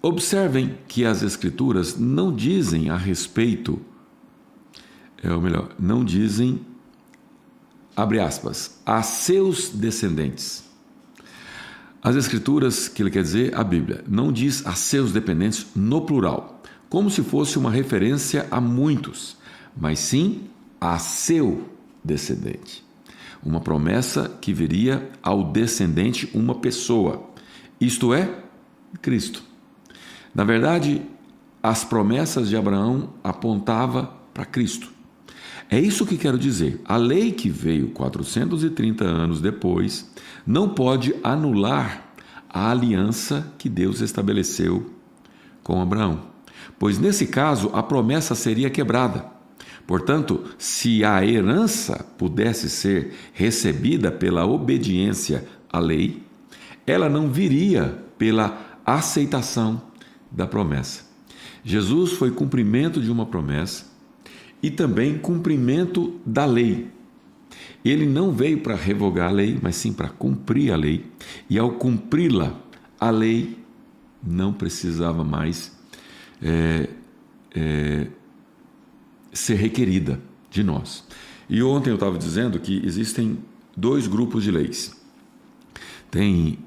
Observem que as Escrituras não dizem a respeito, não dizem, abre aspas, a seus descendentes. As Escrituras, que ele quer dizer, a Bíblia, não diz a seus dependentes no plural, como se fosse uma referência a muitos, mas sim a seu descendente. Uma promessa que viria ao descendente uma pessoa, isto é, Cristo. Na verdade, as promessas de Abraão apontavam para Cristo. É isso que quero dizer. A lei que veio 430 anos depois não pode anular a aliança que Deus estabeleceu com Abraão, pois nesse caso a promessa seria quebrada. Portanto, se a herança pudesse ser recebida pela obediência à lei, ela não viria pela aceitação da promessa. Jesus foi cumprimento de uma promessa e também cumprimento da lei. Ele não veio para revogar a lei, mas sim para cumprir a lei. E ao cumpri-la, a lei não precisava mais ser requerida de nós. E ontem eu estava dizendo que existem dois grupos de leis. Tem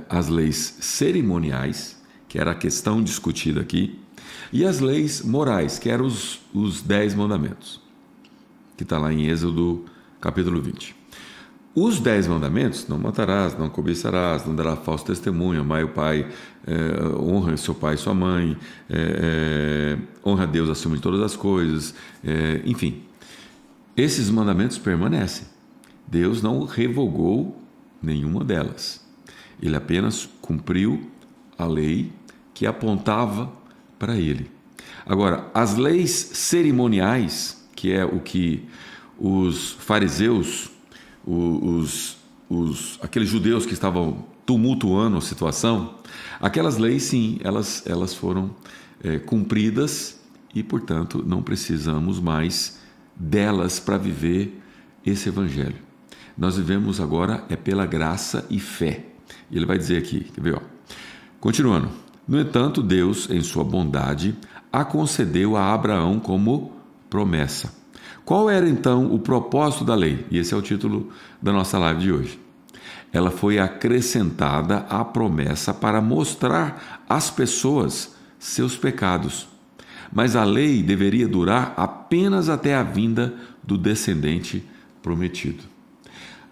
as leis cerimoniais, que era a questão discutida aqui, e as leis morais, que eram os 10 mandamentos, que está lá em Êxodo capítulo 20. Os 10 mandamentos, não matarás, não cobiçarás, não darás falso testemunho, amai o pai, honra seu pai e sua mãe, honra a Deus acima de todas as coisas, enfim, esses mandamentos permanecem. Deus não revogou nenhuma delas. Ele apenas cumpriu a lei que apontava para ele. Agora, as leis cerimoniais, que é o que os fariseus, aqueles judeus que estavam tumultuando a situação, aquelas leis, sim, elas foram cumpridas e, portanto, não precisamos mais delas para viver esse evangelho. Nós vivemos agora pela graça e fé. E ele vai dizer aqui, quer ver? Continuando. No entanto, Deus, em sua bondade, a concedeu a Abraão como promessa. Qual era então o propósito da lei? E esse é o título da nossa live de hoje. Ela foi acrescentada à promessa para mostrar às pessoas seus pecados. Mas a lei deveria durar apenas até a vinda do descendente prometido.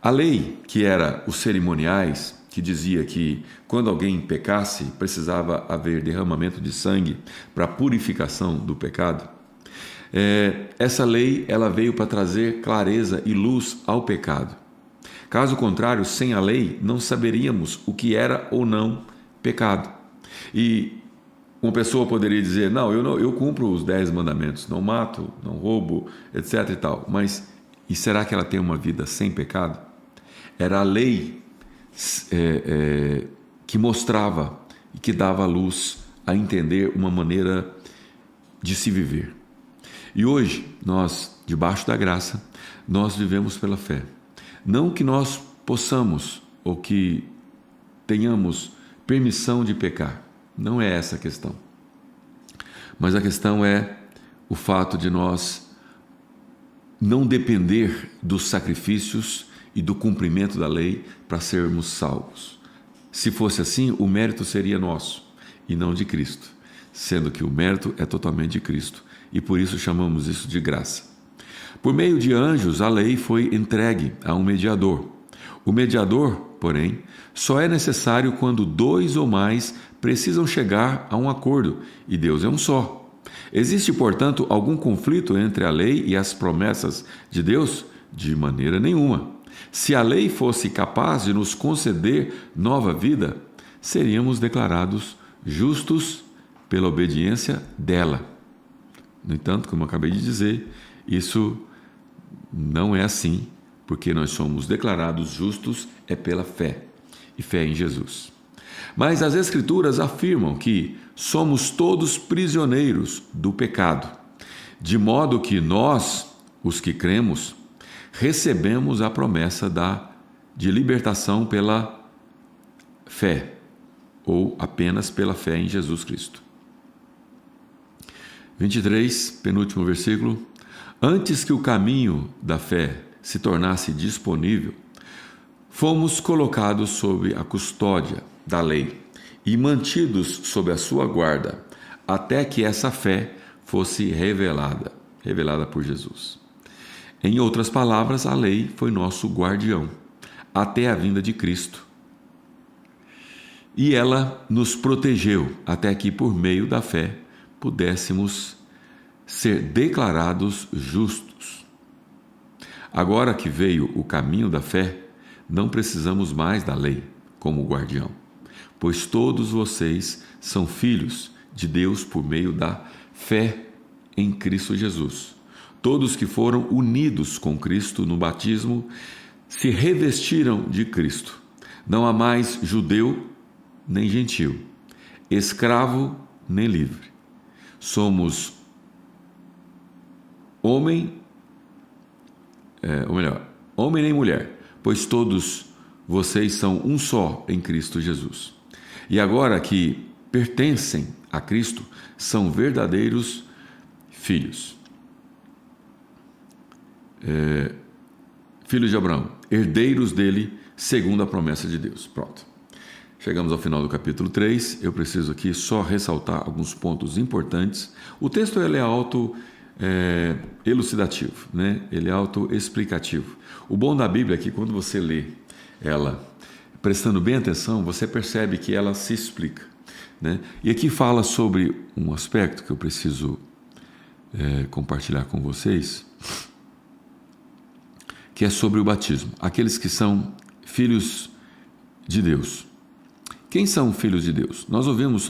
A lei, que era os cerimoniais, que dizia que quando alguém pecasse, precisava haver derramamento de sangue para a purificação do pecado. Essa lei ela veio para trazer clareza e luz ao pecado. Caso contrário, sem a lei, não saberíamos o que era ou não pecado. E uma pessoa poderia dizer, eu cumpro os 10 mandamentos, não mato, não roubo, etc. e tal. Mas, e será que ela tem uma vida sem pecado? Era a lei que mostrava e que dava luz a entender uma maneira de se viver. E hoje, nós, debaixo da graça, nós vivemos pela fé. Não que nós possamos ou que tenhamos permissão de pecar. Não é essa a questão. Mas a questão é o fato de nós não depender dos sacrifícios e do cumprimento da lei para sermos salvos. Se fosse assim, o mérito seria nosso e não de Cristo, sendo que o mérito é totalmente de Cristo e por isso chamamos isso de graça. Por meio de anjos, a lei foi entregue a um mediador. O mediador, porém, só é necessário quando 2 ou mais precisam chegar a um acordo, e Deus é um só. Existe, portanto, algum conflito entre a lei e as promessas de Deus? De maneira nenhuma. Se a lei fosse capaz de nos conceder nova vida, seríamos declarados justos pela obediência dela. No entanto, como eu acabei de dizer, isso não é assim, porque nós somos declarados justos pela fé, e fé em Jesus. Mas as Escrituras afirmam que somos todos prisioneiros do pecado, de modo que nós, os que cremos, recebemos a promessa de libertação pela fé, ou apenas pela fé em Jesus Cristo. 23, penúltimo versículo. Antes que o caminho da fé se tornasse disponível, fomos colocados sob a custódia da lei e mantidos sob a sua guarda, até que essa fé fosse revelada por Jesus. Em outras palavras, a lei foi nosso guardião até a vinda de Cristo. E ela nos protegeu até que, por meio da fé, pudéssemos ser declarados justos. Agora que veio o caminho da fé, não precisamos mais da lei como guardião, pois todos vocês são filhos de Deus por meio da fé em Cristo Jesus. Todos que foram unidos com Cristo no batismo se revestiram de Cristo. Não há mais judeu nem gentil, escravo nem livre. Somos homem nem mulher, pois todos vocês são um só em Cristo Jesus. E agora que pertencem a Cristo, são verdadeiros filhos. Filhos de Abraão, herdeiros dele, segundo a promessa de Deus. Pronto. Chegamos ao final do capítulo 3. Eu preciso aqui só ressaltar alguns pontos importantes. O texto ele é elucidativo, né? Ele é autoexplicativo. O bom da Bíblia é que quando você lê ela prestando bem atenção, você percebe que ela se explica, né? E aqui fala sobre um aspecto que eu preciso compartilhar com vocês, que é sobre o batismo. Aqueles que são filhos de Deus. Quem são filhos de Deus? Nós ouvimos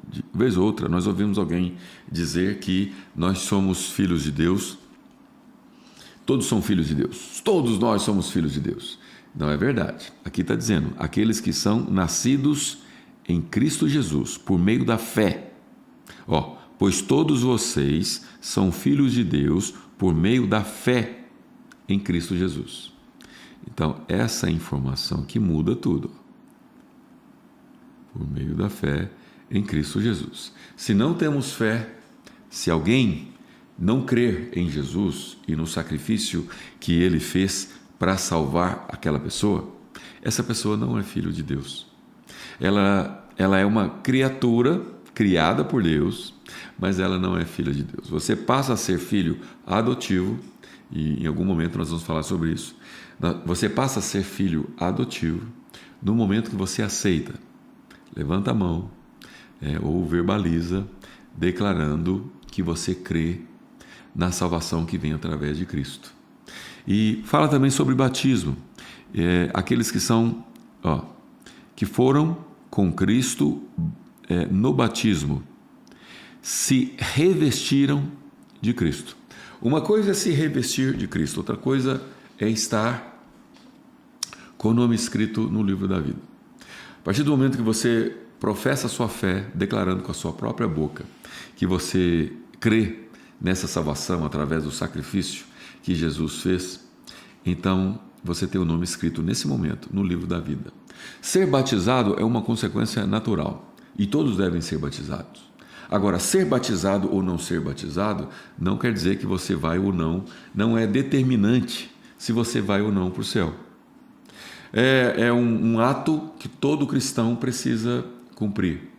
de vez ou outra, nós ouvimos alguém dizer que nós somos filhos de Deus. Todos são filhos de Deus. Todos nós somos filhos de Deus. Não é verdade. Aqui está dizendo, aqueles que são nascidos em Cristo Jesus, por meio da fé. Pois todos vocês são filhos de Deus por meio da fé em Cristo Jesus. Então, essa informação que muda tudo. Por meio da fé em Cristo Jesus. Se não temos fé, se alguém não crer em Jesus e no sacrifício que ele fez para salvar aquela pessoa, essa pessoa não é filho de Deus. Ela é uma criatura criada por Deus, mas ela não é filha de Deus. Você passa a ser filho adotivo, e em algum momento nós vamos falar sobre isso. Você passa a ser filho adotivo no momento que você aceita, levanta a mão ou verbaliza, declarando que você crê na salvação que vem através de Cristo. E fala também sobre batismo. Aqueles que que foram com Cristo no batismo, se revestiram de Cristo. Uma coisa é se revestir de Cristo, outra coisa é estar com o nome escrito no livro da vida. A partir do momento que você professa a sua fé, declarando com a sua própria boca que você crê nessa salvação através do sacrifício que Jesus fez, então você tem o nome escrito nesse momento no livro da vida. Ser batizado é uma consequência natural e todos devem ser batizados. Agora, ser batizado ou não ser batizado não quer dizer que você vai ou não é determinante se você vai ou não para o céu. É um ato que todo cristão precisa cumprir.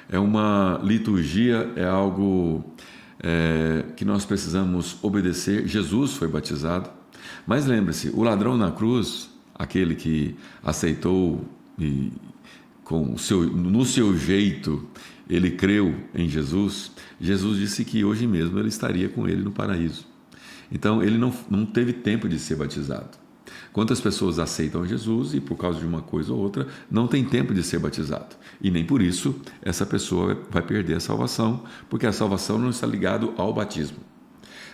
É uma liturgia, é algo que nós precisamos obedecer. Jesus foi batizado, mas lembre-se, o ladrão na cruz, aquele que aceitou e no seu jeito ele creu em Jesus, Jesus disse que hoje mesmo ele estaria com ele no paraíso. Então ele não teve tempo de ser batizado. Quantas pessoas aceitam Jesus e por causa de uma coisa ou outra não tem tempo de ser batizado. E nem por isso essa pessoa vai perder a salvação, porque a salvação não está ligada ao batismo.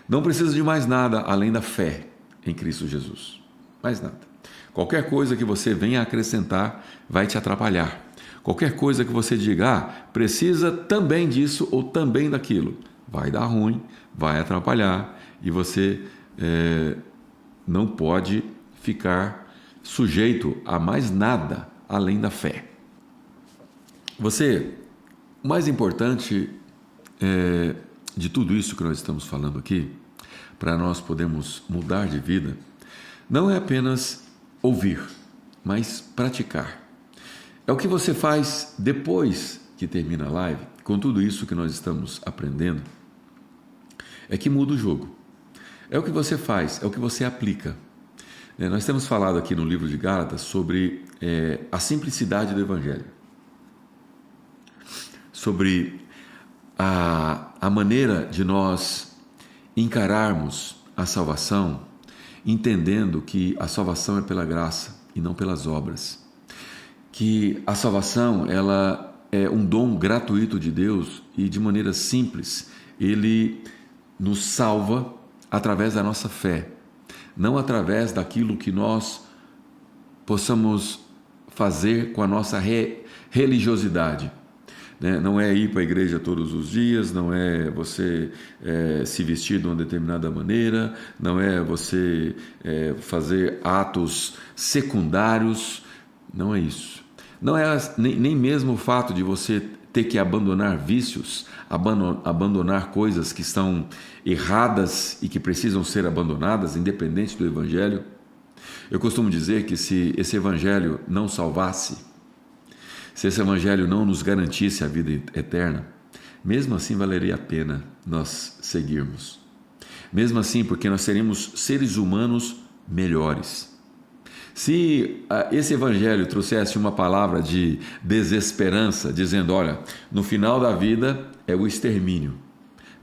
Não precisa de mais nada além da fé em Cristo Jesus. Mais nada. Qualquer coisa que você venha acrescentar vai te atrapalhar. Qualquer coisa que você diga, precisa também disso ou também daquilo, vai dar ruim, vai atrapalhar e você não pode ficar sujeito a mais nada além da fé. O mais importante de tudo isso que nós estamos falando aqui, para nós podermos mudar de vida, não é apenas ouvir, mas praticar. É o que você faz depois que termina a live, com tudo isso que nós estamos aprendendo, é que muda o jogo. É o que você faz, é o que você aplica. Nós temos falado aqui no livro de Gálatas sobre a simplicidade do Evangelho, sobre a maneira de nós encararmos a salvação, entendendo que a salvação é pela graça e não pelas obras, que a salvação ela é um dom gratuito de Deus e de maneira simples Ele nos salva através da nossa fé, não através daquilo que nós possamos fazer com a nossa religiosidade. Não é ir para a igreja todos os dias, não é você se vestir de uma determinada maneira, não é você fazer atos secundários, não é isso. Não é nem mesmo o fato de você ter que abandonar vícios, abandonar coisas que estão erradas e que precisam ser abandonadas, independente do Evangelho. Eu costumo dizer que se esse Evangelho não salvasse, se esse Evangelho não nos garantisse a vida eterna, mesmo assim valeria a pena nós seguirmos. Mesmo assim, porque nós seríamos seres humanos melhores. Se esse Evangelho trouxesse uma palavra de desesperança, dizendo, olha, no final da vida é o extermínio,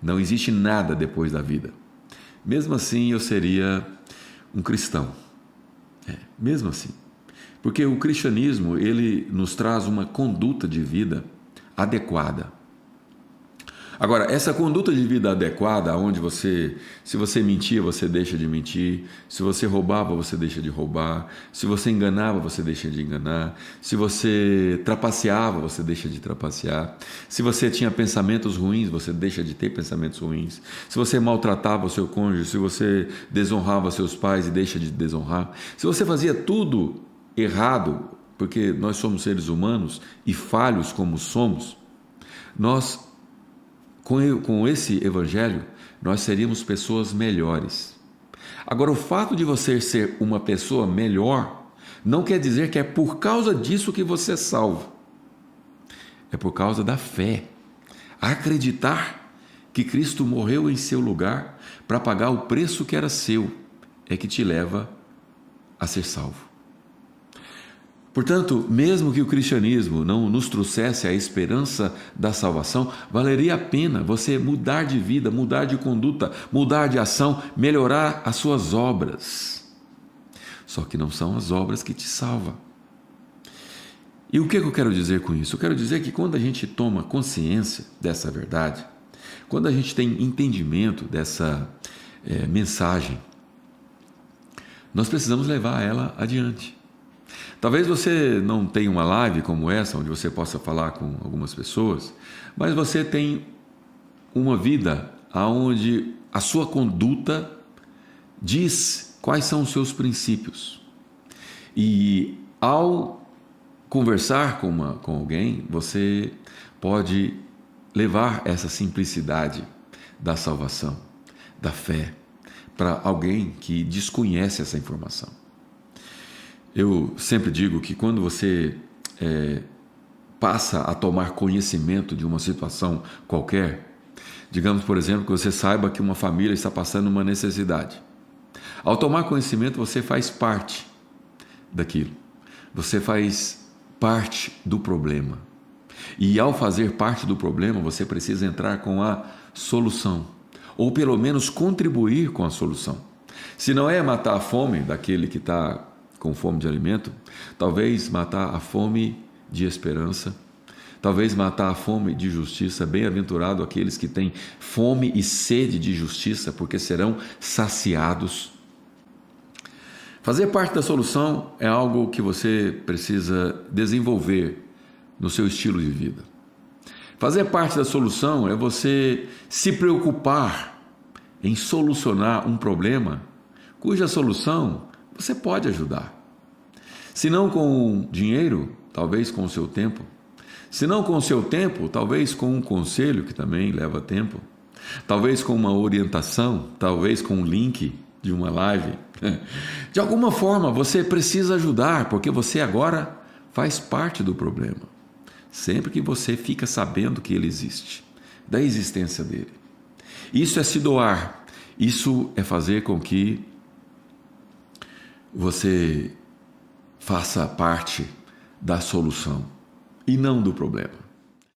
não existe nada depois da vida. Mesmo assim, eu seria um cristão. Mesmo assim. Porque o cristianismo, ele nos traz uma conduta de vida adequada. Agora, essa conduta de vida adequada, onde se você mentia, você deixa de mentir, se você roubava, você deixa de roubar, se você enganava, você deixa de enganar, se você trapaceava, você deixa de trapacear, se você tinha pensamentos ruins, você deixa de ter pensamentos ruins, se você maltratava o seu cônjuge, se você desonrava seus pais e deixa de desonrar, se você fazia tudo errado, porque nós somos seres humanos e falhos como somos, nós, com esse Evangelho, nós seríamos pessoas melhores. Agora, o fato de você ser uma pessoa melhor não quer dizer que é por causa disso que você é salvo. É por causa da fé. Acreditar que Cristo morreu em seu lugar para pagar o preço que era seu é que te leva a ser salvo. Portanto, mesmo que o cristianismo não nos trouxesse a esperança da salvação, valeria a pena você mudar de vida, mudar de conduta, mudar de ação, melhorar as suas obras. Só que não são as obras que te salvam. E o que eu quero dizer com isso? Eu quero dizer que quando a gente toma consciência dessa verdade, quando a gente tem entendimento dessa mensagem, nós precisamos levar ela adiante. Talvez você não tenha uma live como essa, onde você possa falar com algumas pessoas, mas você tem uma vida onde a sua conduta diz quais são os seus princípios. E ao conversar com alguém, você pode levar essa simplicidade da salvação, da fé, para alguém que desconhece essa informação. Eu sempre digo que quando você passa a tomar conhecimento de uma situação qualquer, digamos, por exemplo, que você saiba que uma família está passando uma necessidade. Ao tomar conhecimento, você faz parte daquilo. Você faz parte do problema. E ao fazer parte do problema, você precisa entrar com a solução, ou pelo menos contribuir com a solução. Se não é matar a fome daquele que está com fome de alimento, talvez matar a fome de esperança, talvez matar a fome de justiça. Bem-aventurado aqueles que têm fome e sede de justiça, porque serão saciados. Fazer parte da solução é algo que você precisa desenvolver no seu estilo de vida. Fazer parte da solução é você se preocupar em solucionar um problema cuja solução você pode ajudar. Se não com dinheiro, talvez com o seu tempo. Se não com o seu tempo, talvez com um conselho, que também leva tempo, talvez com uma orientação, talvez com um link de uma live. De alguma forma, você precisa ajudar, porque você agora faz parte do problema. Sempre que você fica sabendo que ele existe, da existência dele. Isso é se doar. Isso é fazer com que você faça parte da solução e não do problema.